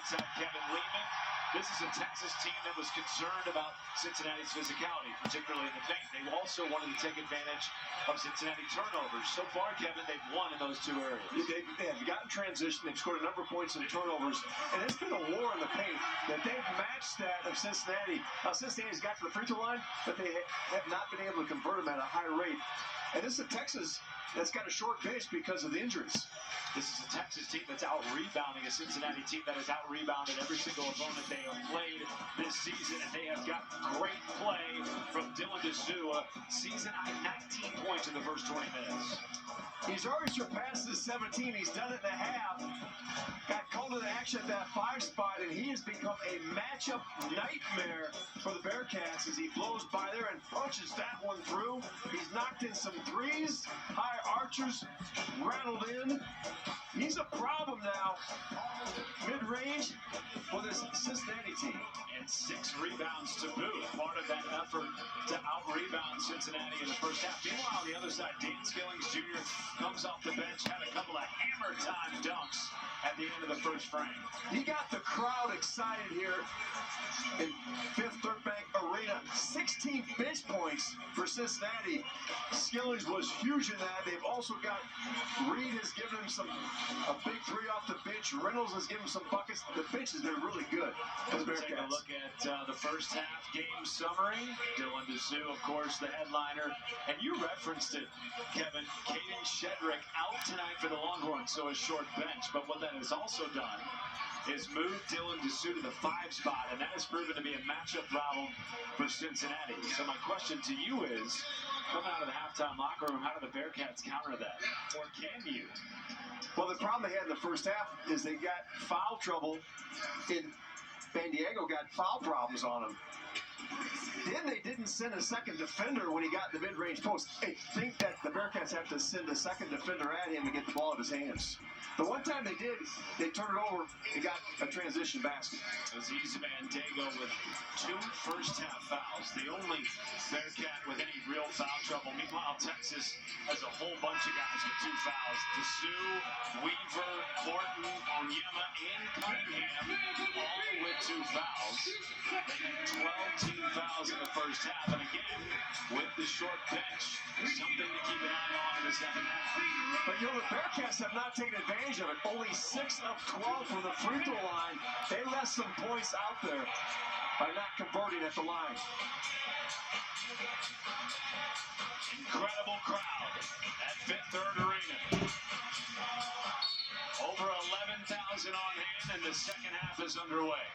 inside Kevin Lehman. This is a Texas team that was concerned about Cincinnati's physicality, particularly in the paint. They also wanted to take advantage of Cincinnati turnovers. So far, Kevin, they've won in those two areas. They've gotten transition. They've scored a number of points in turnovers. And it's been a war in the paint that they've matched that of Cincinnati. Now, Cincinnati's got to the free throw line, but they have not been able to convert them at a high rate. And this is a Texas that's got a short bench because of the injuries. This is a Texas team that's out-rebounding a Cincinnati team that has out-rebounded every single opponent they have played this season, and they have got great play from Dylan DeSua. Season-high 19 points in the first 20 minutes. He's already surpassed his 17. He's done it in a half. Got called into action at that 5 spot, and he has become a matchup nightmare for the Bearcats as he blows by there and punches that one through. He's knocked in some threes. High archers rattled in. He's a problem now, mid-range, for this Cincinnati team. And 6 rebounds to boot, part of that effort to out-rebound Cincinnati in the first half. Meanwhile, on the other side, Dan Skillings Jr. comes off the bench, had a couple of hammer-time dunks at the end of the first frame. He got the crowd excited here in Fifth Third Bank Arena. 16 bench points for Cincinnati. Skillings was huge in that. They've also got Reed has given him a big 3 off the bench. Reynolds has given him some buckets. The bench has been really good. Let's take a look at the first half game summary. Dylan DeSua, of course, the headliner. And you referenced it, Kevin. Caden Shedrick out tonight for the Longhorns, so a short bench. But what that has also done is move Dylan DeSua to the 5 spot, and that has proven to be a matchup problem for Cincinnati. So my question to you is, coming out of the halftime locker room, how do the Bearcats counter that? Or can you? Well, the problem they had in the first half is they got foul trouble. San Diego got foul problems on them. Then they didn't send a second defender when he got the mid-range post. I think that the Bearcats have to send a second defender at him to get the ball in his hands. The one time they did, they turned it over and got a transition basket. Aziz Bandego with 2 first-half fouls. The only Bearcat with any real foul trouble. Meanwhile, Texas has a whole bunch of guys with 2 fouls. DeSua, Weaver, Horton, Onyema, and Cunningham, all with 2 fouls. They had 12 team fouls in the first half. And again, with the short bench, something to keep an eye on in the second half. But the Bearcats have not taken advantage of it. Only 6 of 12 from the free throw line. They left some points out there by not converting at the line. Incredible crowd at Fifth Third Arena. Over 11,000 on hand, and the second half is underway.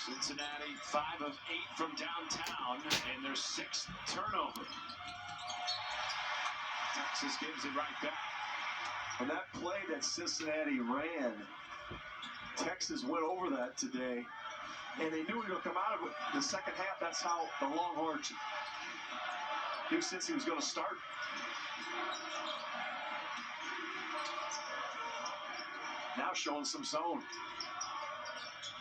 Cincinnati 5 of 8 from downtown, and their 6th turnover. Texas gives it right back. And that play that Cincinnati ran, Texas went over that today, and they knew he would come out of it the second half. That's how the Longhorns knew Cincy was going to start. Now showing some zone.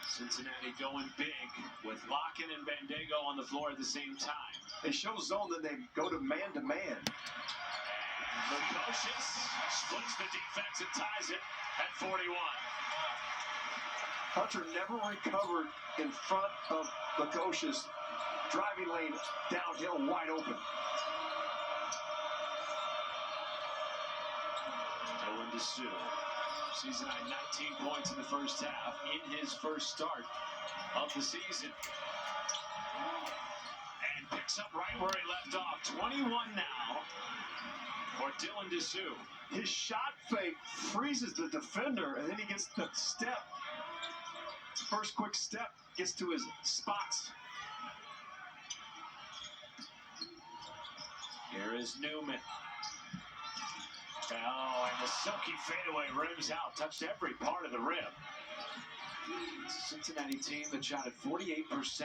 Cincinnati going big with Locken and Bandego on the floor at the same time. They show zone, then they go to man-to-man. Lukosius splits the defense and ties it at 41. Hunter never recovered in front of Lukosius. Driving lane downhill, wide open. Dylan DeSua. Season high 19 points in the first half in his first start of the season. And picks up right where he left off. 21 now for Dylan DeSua. His shot fake freezes the defender, and then he gets the step. First quick step gets to his spots. Here is Newman. Oh, and the silky fadeaway rims out. Touched every part of the rim. It's a Cincinnati team that shot at 48%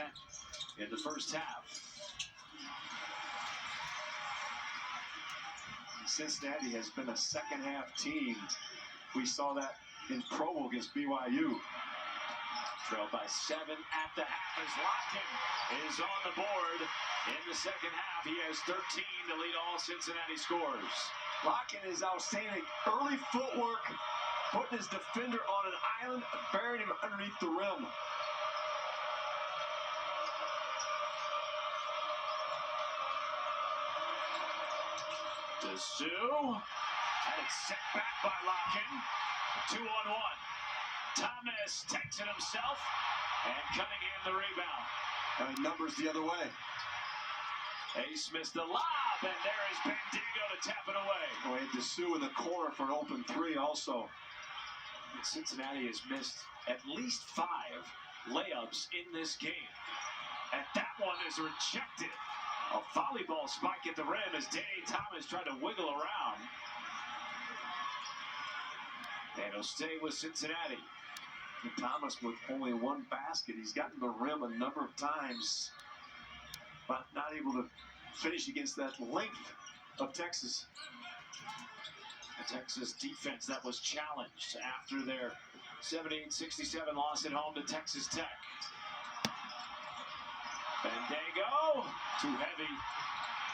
in the first half. Cincinnati has been a second half team. We saw that in Provo against BYU. Trailed by 7 at the half as Locken is on the board. In the second half, he has 13 to lead all Cincinnati scores. Locken is outstanding. Early footwork, putting his defender on an island, burying him underneath the rim. Dessou had it set back by Locken. 2-on-1. Thomas takes it himself, and Cunningham the rebound. Numbers the other way. Ace missed the lob, and there is Bandigo to tap it away. Oh, and Dessou in the corner for an open three also. Cincinnati has missed at least 5 layups in this game. And that one is rejected. A volleyball spike at the rim as Danny Thomas tried to wiggle around. And he'll stay with Cincinnati. And Thomas with only 1 basket. He's gotten the rim a number of times, but not able to finish against that length of Texas. The Texas defense that was challenged after their 78-67 loss at home to Texas Tech. Bandigo, too heavy,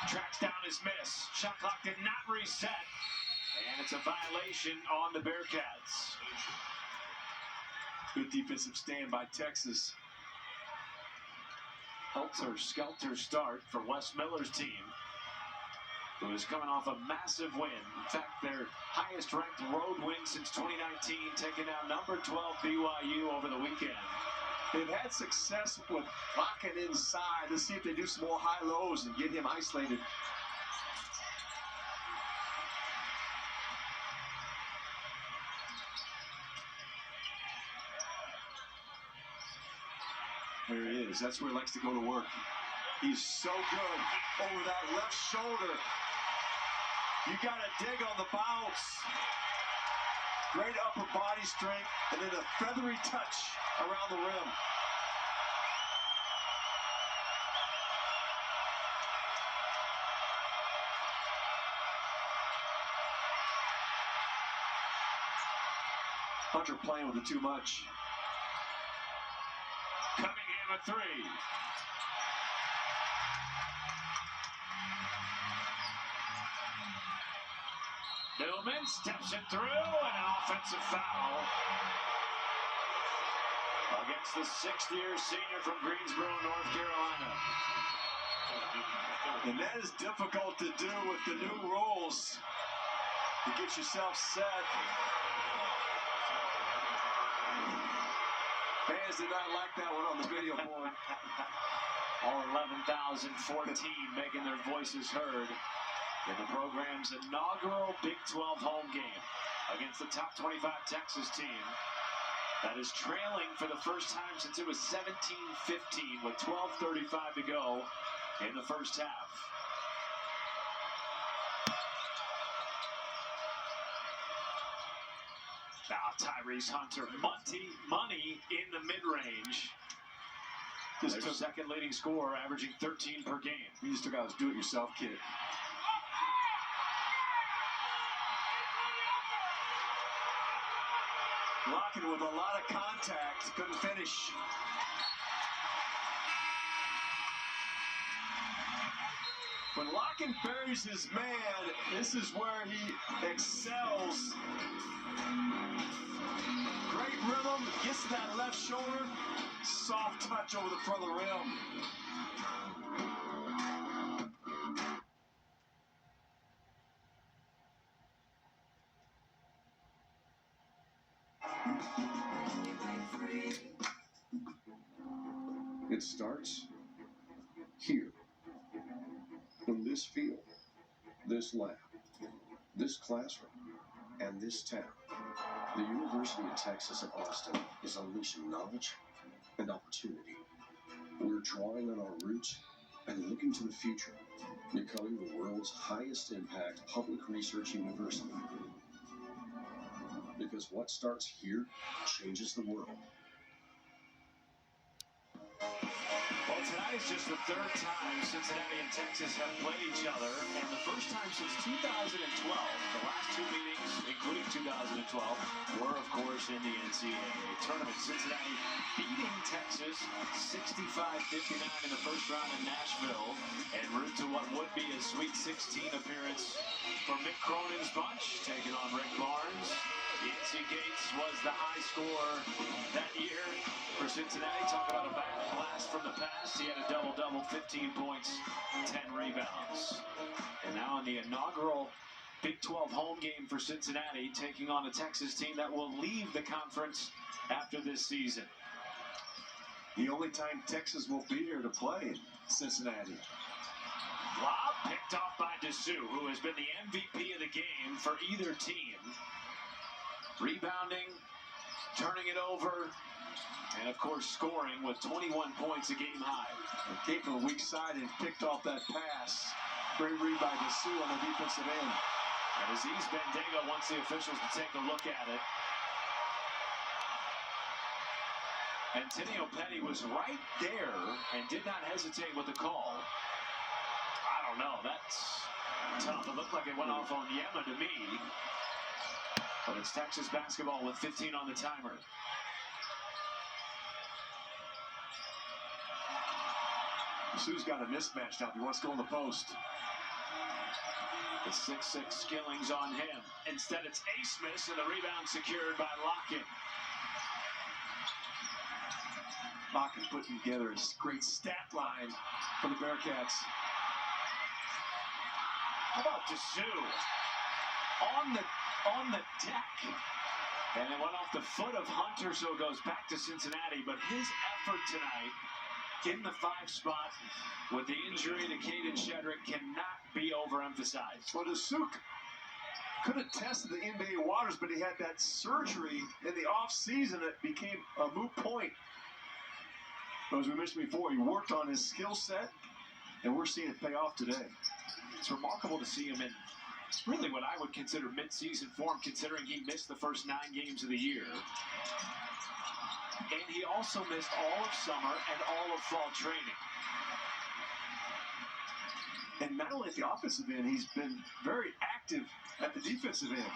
tracks down his miss. Shot clock did not reset, and it's a violation on the Bearcats. Good defensive stand by Texas. Helter-skelter start for Wes Miller's team, who is coming off a massive win. In fact, their highest-ranked road win since 2019, taking down number 12 BYU over the weekend. They've had success with Locken inside. Let's see if they do some more high-lows and get him isolated. There he is. That's where he likes to go to work. He's so good over that left shoulder. You got to dig on the bounce. Great upper body strength, and then a feathery touch around the rim. Hunter playing with it too much. Cunningham a 3. Newman steps it through, and an offensive foul against the 6th-year senior from Greensboro, North Carolina. And that is difficult to do with the new rules. To get yourself set. Fans did not like that one on the video board. All 11,014 making their voices heard in the program's inaugural Big 12 home game against the top 25 Texas team that is trailing for the first time since it was 17-15 with 12:35 to go in the first half. Now Tyrese Hunter, money in the mid-range. Their second leading scorer, averaging 13 per game. He just took out his do-it-yourself kit. Locken with a lot of contact, couldn't finish. When Locken buries his man, this is where he excels. Great rhythm, gets to that left shoulder, soft touch over the front of the rim. It starts here, in this field, this lab, this classroom, and this town. The University of Texas at Austin is unleashing knowledge and opportunity. We're drawing on our roots and looking to the future, becoming the world's highest impact public research university. Because what starts here changes the world. Well, tonight is just the third time Cincinnati and Texas have played each other, and the first time since 2012. The last two meetings, including 2012, were, of course, in the NCAA tournament. Cincinnati beating Texas 65-59 in the first round in Nashville, en route to what would be a Sweet 16 appearance for Mick Cronin's bunch, taking on Rick Barnes. Yancey Gates was the high scorer that year for Cincinnati. Talk about a blast from the past. He had a double-double, 15 points, 10 rebounds. And now in the inaugural Big 12 home game for Cincinnati, taking on a Texas team that will leave the conference after this season. The only time Texas will be here to play in Cincinnati. Lob picked off by Dessou, who has been the MVP of the game for either team. Rebounding, turning it over, and of course scoring with 21 points, a game high. It came from the weak side and picked off that pass. Great read by Dessou on the defensive end. And Aziz Bandaga wants the officials to take a look at it. Antonio Petty was right there and did not hesitate with the call. I don't know, that's tough. It looked like it went off on Yema to me. But it's Texas basketball with 15 on the timer. Sue's got a mismatch now. He wants to go in the post. The 6'6" Skilling's on him. Instead, it's Asmus, and the rebound secured by Locken. Locken putting together a great stat line for the Bearcats. How about Dessou? On the deck. And it went off the foot of Hunter, so it goes back to Cincinnati. But his effort tonight in the 5 spot with the injury to Caden Shedrick cannot be overemphasized. Well, Dessou could have tested the NBA waters, but he had that surgery in the offseason that became a moot point. But as we mentioned before, he worked on his skill set, and we're seeing it pay off today. It's remarkable to see him in really what I would consider mid-season form, considering he missed the first 9 games of the year. And he also missed all of summer and all of fall training. And not only at the offensive end, he's been very active at the defensive end.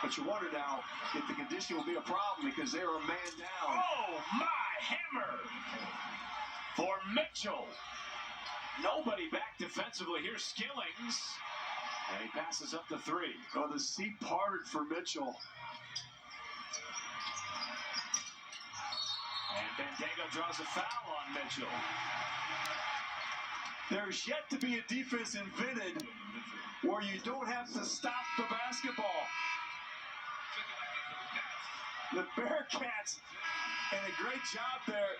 But you wonder now if the condition will be a problem because they are a man down. Oh, my hammer for Mitchell. Nobody back defensively. Here's Skillings. And he passes up the 3. Oh, the sea parted for Mitchell. And Bandaga draws a foul on Mitchell. There's yet to be a defense invented where you don't have to stop the basketball. The Bearcats, and a great job there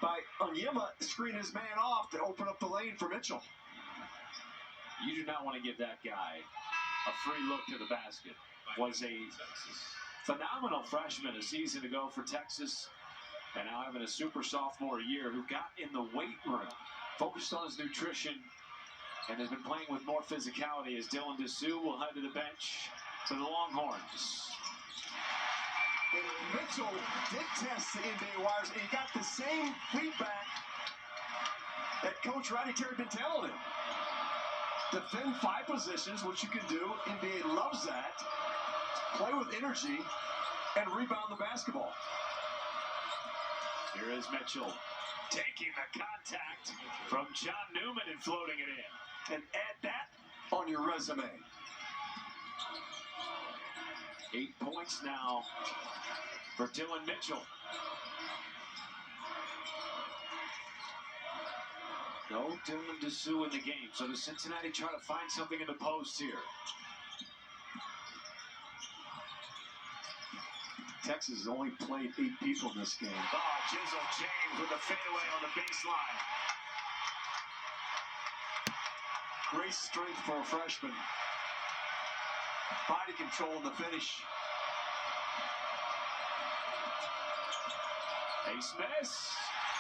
by Onyema, screen his man off to open up the lane for Mitchell. You do not want to give that guy a free look to the basket. Was a phenomenal freshman a season ago for Texas, and now having a super sophomore year who got in the weight room, focused on his nutrition, and has been playing with more physicality as Dylan Dessou will head to the bench for the Longhorns. And Mitchell did test the NBA wires, and he got the same feedback that Coach Rodney Terry been telling him. Defend 5 positions, which you can do. NBA loves that. Play with energy and rebound the basketball. Here is Mitchell taking the contact from John Newman and floating it in. And add that on your resume. 8 points now for Dylan Mitchell. No Dylan Dessou in the game. So does Cincinnati try to find something in the post here? Texas has only played 8 people in this game. Oh, Jizzle James with a fadeaway on the baseline. Great strength for a freshman. Body control in the finish. Asmus.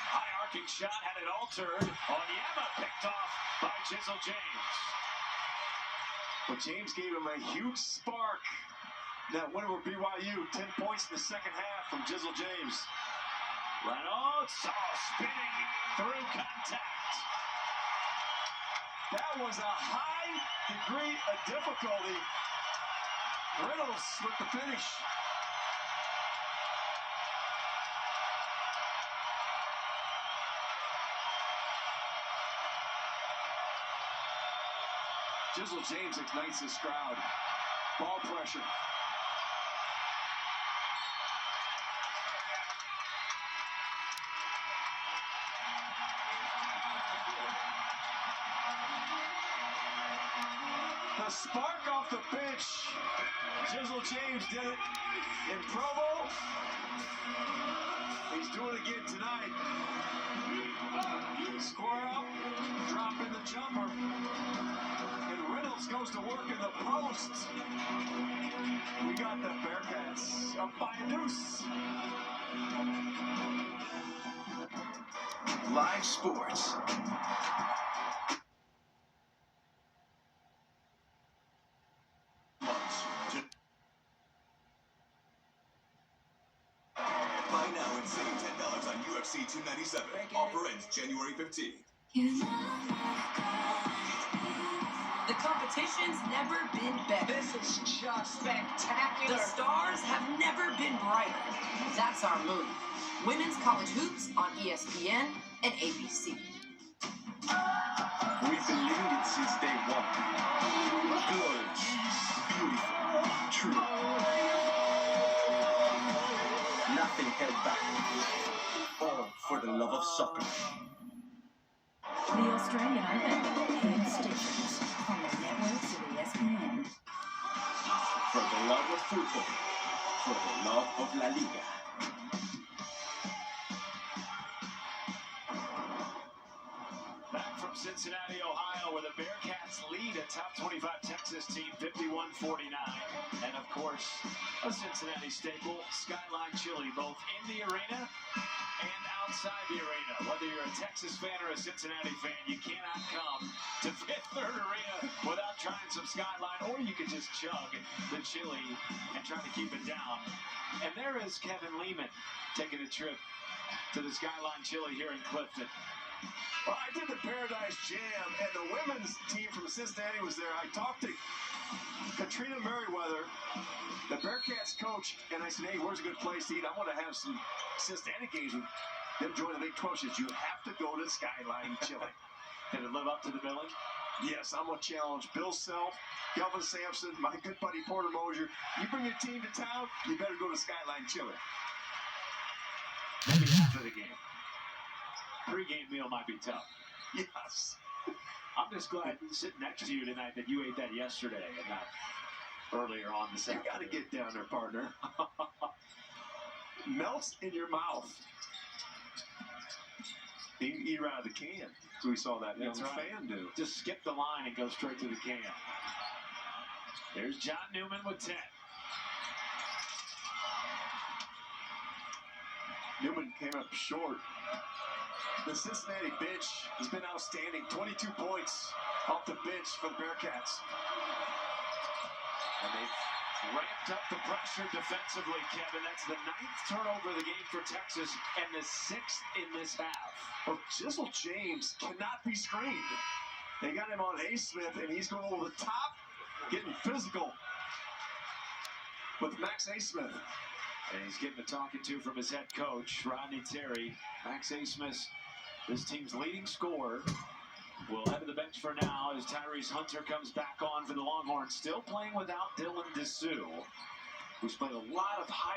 High arcing shot had it altered. Onyema picked off by Jizzle James. But James gave him a huge spark That winner over BYU, 10 points in the second half from Jizzle James. Reynolds, spinning through contact. That was a high degree of difficulty. Reynolds with the finish. Jizzle James ignites this crowd. Ball pressure. The spark off the bench. Jizzle James did it in Provo. He's doing it again tonight. Square up, drop in the jumper. And Reynolds goes to work in the post. We got the Bearcats up by a deuce. Live sports. Buy now and save $10 on UFC 297. Offer ends January 15th. The competition's never been better. This is just spectacular. The stars have never been brighter. That's our move. Women's college hoops on ESPN and ABC. We've believed it since day one. Glorious, beautiful, true. Nothing held back. All for the love of soccer. The Australian Open and stations on the networks of ESPN. For the love of football. For the love of La Liga. Back from Cincinnati, Ohio, where the Bearcats lead a top 25 Texas team 51-49. And of course, a Cincinnati staple, Skyline Chili, both in the arena and outside the arena. Whether you're a Texas fan or a Cincinnati fan, you cannot come to Fifth Third Arena without trying some Skyline, or you could just chug the chili and try to keep it down. And there is Kevin Lehman taking a trip to the Skyline Chili here in Clifton. Well, I did the Paradise Jam, and the women's team from Cincinnati was there. I talked to Katrina Merriweather, the Bearcats coach, and I said, hey, where's a good place to eat? I want to have some Cincinnati games with them join the Big 12. She says, you have to go to Skyline Chili. Did it live up to the billing? Yes, I'm going to challenge Bill Self, Kelvin Sampson, my good buddy Porter Mosier. You bring your team to town, you better go to Skyline Chili. Maybe after the game. Pre-game meal might be tough. Yes. I'm just glad sitting next to you tonight that you ate that yesterday and not earlier on this You afternoon. got to get down there, partner. Melts in your mouth. You can eat right out of the can. So we saw that young That's right. fan do. Just skip the line and go straight to the can. There's John Newman with 10. Newman came up short. The Cincinnati bench has been outstanding. 22 points off the bench for the Bearcats. And they've ramped up the pressure defensively, Kevin. That's the 9th turnover of the game for Texas and the 6th in this half. Well, Jizzle James cannot be screened. They got him on A. Smith, and he's going over the top, getting physical with Max A. Smith. And he's getting a talking to from his head coach, Rodney Terry. Max A. Smith, this team's leading scorer, will head to the bench for now as Tyrese Hunter comes back on for the Longhorns. Still playing without Dylan Dessou, who's played a lot of high